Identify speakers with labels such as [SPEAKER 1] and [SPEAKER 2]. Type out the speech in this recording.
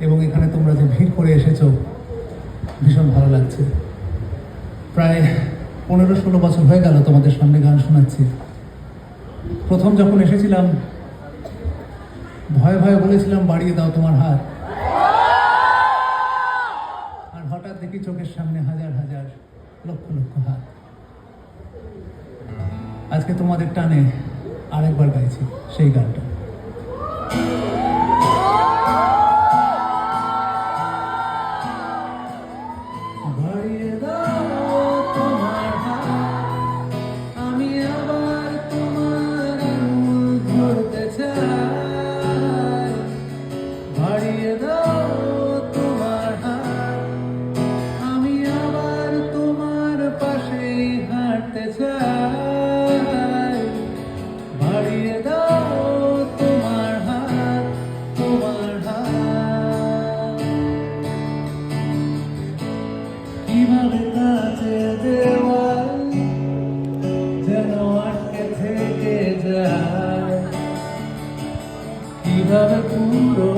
[SPEAKER 1] এবং এখানে তোমরা যে ভিড় করে এসেছো ভীষণ ভালো লাগছে। প্রায় 15-16 বছর হয়ে গেল তোমাদের সামনে গান শোনাচ্ছি। প্রথম যখন এসেছিলাম ভয়ে ভয়ে বলেছিলাম বাড়িয়ে দাও তোমার হাত, আর হঠাৎ দেখি চোখের সামনে হাজার হাজার লক্ষ লক্ষ হাত। আজকে তোমাদের টানে আরেকবার গাইছি সেই গানটা। বাড়িয়ে দাও তোমার হাত, আমি আবার তোমার আঙুল ধরতে চাই। বাড়িয়ে দাও তোমার হাত, আমি আবার তোমার পাশেই হাঁটতে চাই। বাড়িয়ে দাও তোমার হাত, তোমার হাত। কিভাবে কাছে দেওয়াল যেন আটকে থেকে যায়, কিভাবে পুরো